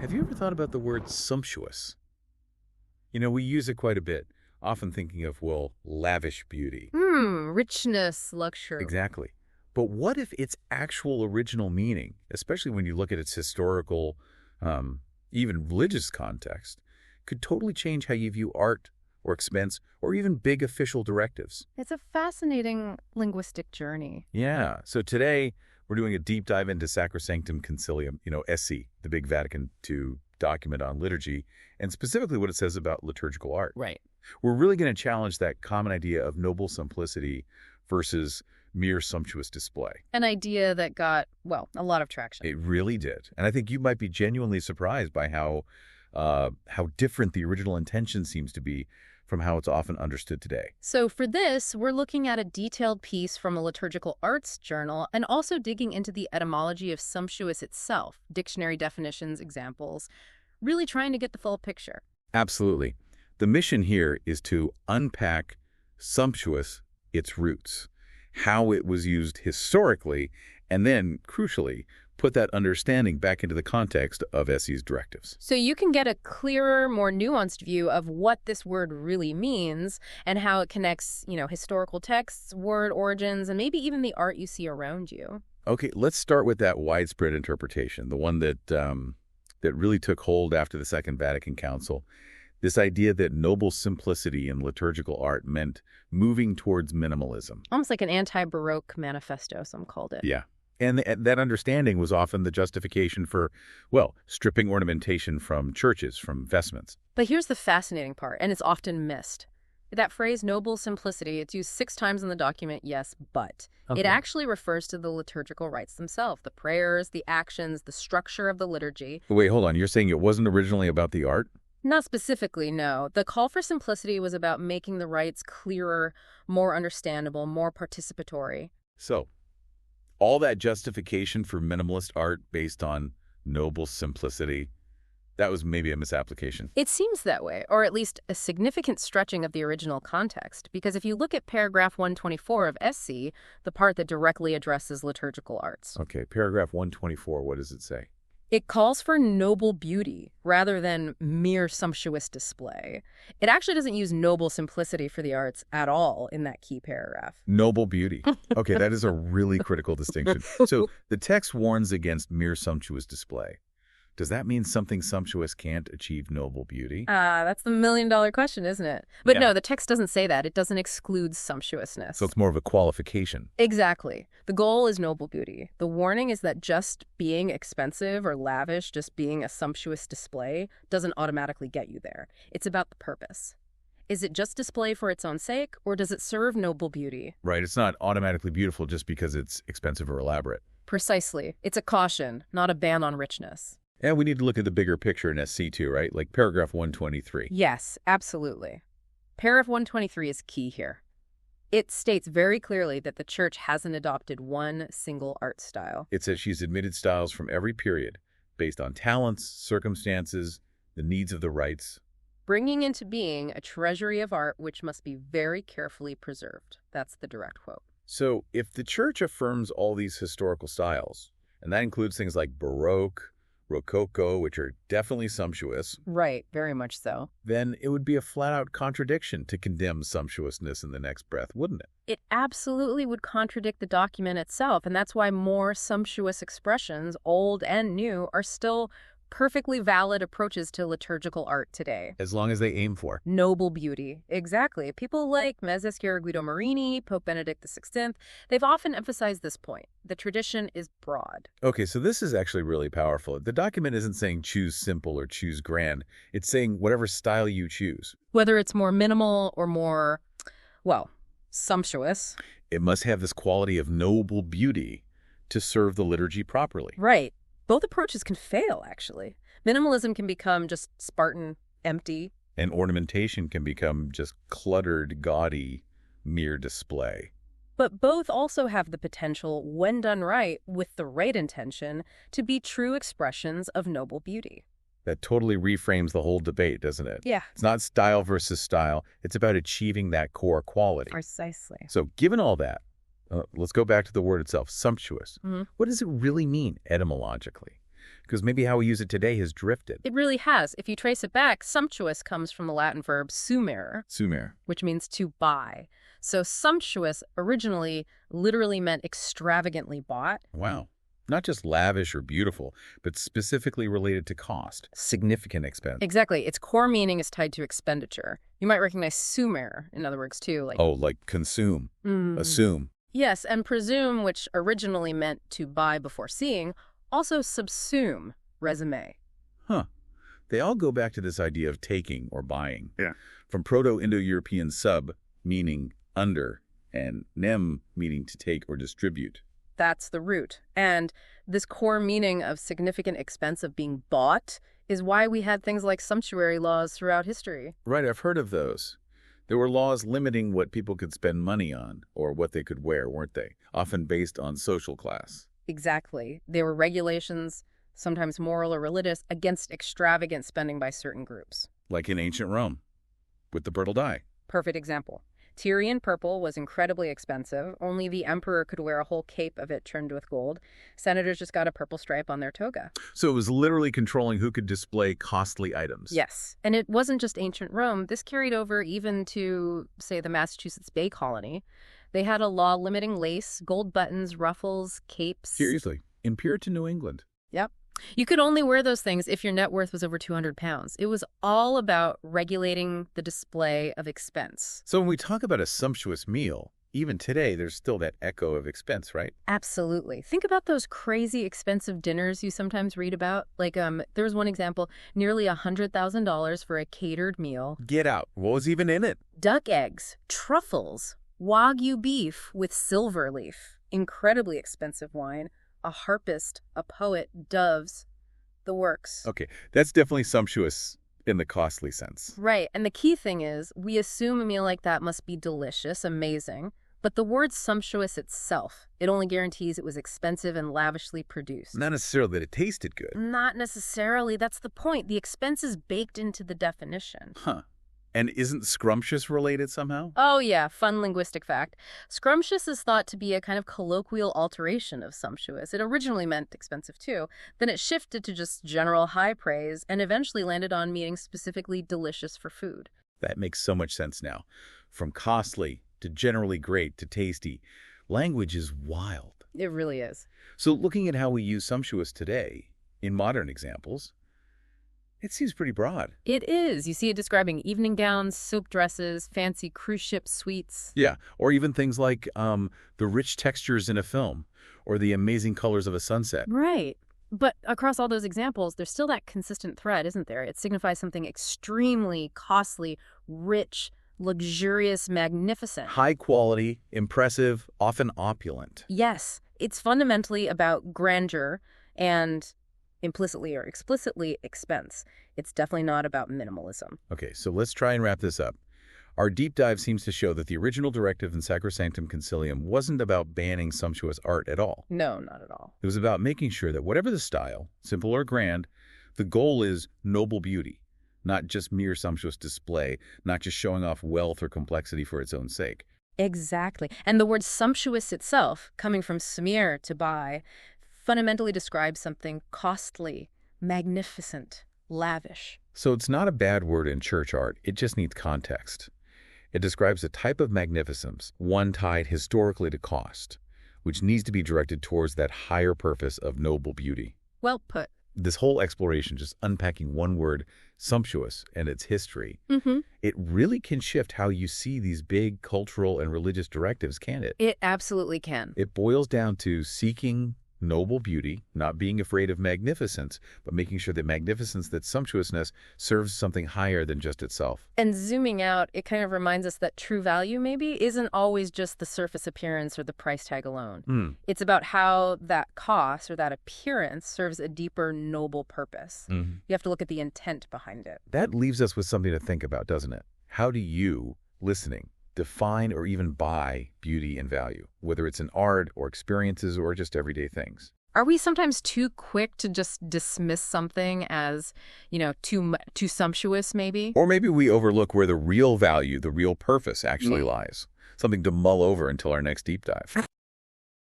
Have you ever thought about the word sumptuous? We use it quite a bit, often thinking of, well, lavish beauty. Richness, luxury. Exactly. But what if its actual original meaning, especially when you look at its historical, even religious context, could totally change how you view art or expense or even big official directives? It's a fascinating linguistic journey. Yeah. So today, we're doing a deep dive into Sacrosanctum Concilium, SC, the big Vatican II document on liturgy, and specifically what it says about liturgical art. Right. We're really going to challenge that common idea of noble simplicity versus mere sumptuous display. An idea that got, well, a lot of traction. It really did. And I think you might be genuinely surprised by how different the original intention seems to be from how it's often understood today. So for this, we're looking at a detailed piece from a liturgical arts journal and also digging into the etymology of sumptuous itself, dictionary definitions, examples, really trying to get the full picture. Absolutely. The mission here is to unpack sumptuous, its roots, how it was used historically, and then, crucially, put that understanding back into the context of SE's directives. So you can get a clearer, more nuanced view of what this word really means and how it connects, historical texts, word origins, and maybe even the art you see around you. Okay, let's start with that widespread interpretation, the one that really took hold after the Second Vatican Council. This idea that noble simplicity in liturgical art meant moving towards minimalism. Almost like an anti-Baroque manifesto, some called it. Yeah. And that understanding was often the justification for, well, stripping ornamentation from churches, from vestments. But here's the fascinating part, and it's often missed. That phrase, noble simplicity, it's used 6 times in the document, yes, but it actually refers to the liturgical rites themselves, the prayers, the actions, the structure of the liturgy. Wait, hold on. You're saying it wasn't originally about the art? Not specifically, no. The call for simplicity was about making the rites clearer, more understandable, more participatory. So, all that justification for minimalist art based on noble simplicity, that was maybe a misapplication. It seems that way, or at least a significant stretching of the original context, because if you look at paragraph 124 of SC, the part that directly addresses liturgical arts. Okay, paragraph 124, what does it say? It calls for noble beauty rather than mere sumptuous display. It actually doesn't use noble simplicity for the arts at all in that key paragraph. Noble beauty. Okay, that is a really critical distinction. So the text warns against mere sumptuous display. Does that mean something sumptuous can't achieve noble beauty? That's the million-dollar question, isn't it? But Yeah. no, the text doesn't say that. It doesn't exclude sumptuousness. So it's more of a qualification. Exactly. The goal is noble beauty. The warning is that just being expensive or lavish, just being a sumptuous display, doesn't automatically get you there. It's about the purpose. Is it just display for its own sake, or does it serve noble beauty? Right, it's not automatically beautiful just because it's expensive or elaborate. Precisely. It's a caution, not a ban on richness. And we need to look at the bigger picture in SC2, right? Like paragraph 123. Yes, absolutely. Paragraph 123 is key here. It states very clearly that the church hasn't adopted one single art style. It says she's admitted styles from every period based on talents, circumstances, the needs of the rites. Bringing into being a treasury of art which must be very carefully preserved. That's the direct quote. So if the church affirms all these historical styles, and that includes things like Baroque, Rococo, which are definitely sumptuous, Right, very much so. then it would be a flat-out contradiction to condemn sumptuousness in the next breath, wouldn't it? It absolutely would contradict the document itself, and that's why more sumptuous expressions, old and new, are still perfectly valid approaches to liturgical art today. As long as they aim for. Noble beauty. Exactly. People like Mezes Guido Marini, Pope Benedict XVI, they've often emphasized this point. The tradition is broad. Okay, so this is actually really powerful. The document isn't saying choose simple or choose grand. It's saying whatever style you choose. Whether it's more minimal or more, well, sumptuous. It must have this quality of noble beauty to serve the liturgy properly. Right. Both approaches can fail, actually. Minimalism can become just Spartan, empty. And ornamentation can become just cluttered, gaudy, mere display. But both also have the potential, when done right, with the right intention, to be true expressions of noble beauty. That totally reframes the whole debate, doesn't it? Yeah. It's not style versus style. It's about achieving that core quality. Precisely. So given all that, let's go back to the word itself, sumptuous. Mm-hmm. What does it really mean etymologically? Because maybe how we use it today has drifted. It really has. If you trace it back, sumptuous comes from the Latin verb sumere, Sumere. which means to buy. So sumptuous originally literally meant extravagantly bought. Wow. Not just lavish or beautiful, but specifically related to cost, significant expense. Exactly. Its core meaning is tied to expenditure. You might recognize sumere, in other words, too. Like consume, assume. Yes, and presume, which originally meant to buy before seeing, also subsume, resume. Huh. They all go back to this idea of taking or buying. Yeah. From Proto-Indo-European sub, meaning under, and nem, meaning to take or distribute. That's the root. And this core meaning of significant expense of being bought is why we had things like sumptuary laws throughout history. Right, I've heard of those. There were laws limiting what people could spend money on or what they could wear, weren't they? Often based on social class. Exactly. There were regulations, sometimes moral or religious, against extravagant spending by certain groups. Like in ancient Rome, with the purple dye. Perfect example. Tyrian purple was incredibly expensive. Only the emperor could wear a whole cape of it trimmed with gold. Senators just got a purple stripe on their toga. So it was literally controlling who could display costly items. Yes. And it wasn't just ancient Rome. This carried over even to, say, the Massachusetts Bay Colony. They had a law limiting lace, gold buttons, ruffles, capes. Seriously, in Puritan New England. Yep. You could only wear those things if your net worth was over 200 pounds. It was all about regulating the display of expense. So when we talk about a sumptuous meal, even today, there's still that echo of expense, right? Absolutely. Think about those crazy expensive dinners you sometimes read about. There was one example, nearly $100,000 for a catered meal. Get out. What was even in it? Duck eggs, truffles, Wagyu beef with silver leaf, incredibly expensive wine, a harpist, a poet, doves, the works. Okay, that's definitely sumptuous in the costly sense. Right, and the key thing is, we assume a meal like that must be delicious, amazing, but the word sumptuous itself, it only guarantees it was expensive and lavishly produced. Not necessarily that it tasted good. Not necessarily, that's the point. The expense is baked into the definition. Huh. And isn't scrumptious related somehow? Oh yeah, fun linguistic fact. Scrumptious is thought to be a kind of colloquial alteration of sumptuous. It originally meant expensive too. Then it shifted to just general high praise and eventually landed on meaning specifically delicious for food. That makes so much sense now. From costly to generally great to tasty, language is wild. It really is. So looking at how we use sumptuous today, in modern examples, it seems pretty broad. It is. You see it describing evening gowns, silk dresses, fancy cruise ship suites. Yeah, or even things like the rich textures in a film or the amazing colors of a sunset. Right. But across all those examples, there's still that consistent thread, isn't there? It signifies something extremely costly, rich, luxurious, magnificent. High quality, impressive, often opulent. Yes. It's fundamentally about grandeur and implicitly or explicitly expense. It's definitely not about minimalism. Okay, so let's try and wrap this up. Our deep dive seems to show that the original directive in Sacrosanctum Concilium wasn't about banning sumptuous art at all. No, not at all. It was about making sure that whatever the style, simple or grand, the goal is noble beauty, not just mere sumptuous display, not just showing off wealth or complexity for its own sake. Exactly. And the word sumptuous itself, coming from sumere, to buy, fundamentally describes something costly, magnificent, lavish. So it's not a bad word in church art, it just needs context. It describes a type of magnificence, one tied historically to cost, which needs to be directed towards that higher purpose of noble beauty. Well put. This whole exploration, just unpacking one word, sumptuous, and its history, it really can shift how you see these big cultural and religious directives, can't it? It absolutely can. It boils down to seeking noble beauty, not being afraid of magnificence, but making sure that magnificence, that sumptuousness, serves something higher than just itself. And zooming out, it kind of reminds us that true value maybe isn't always just the surface appearance or the price tag alone. It's about how that cost or that appearance serves a deeper noble purpose. You have to look at the intent behind it. That leaves us with something to think about, doesn't it? How do you, listening, define or even buy beauty and value, whether it's in art or experiences or just everyday things? Are we sometimes too quick to just dismiss something as, too sumptuous maybe? Or maybe we overlook where the real value, the real purpose actually lies. Something to mull over until our next deep dive.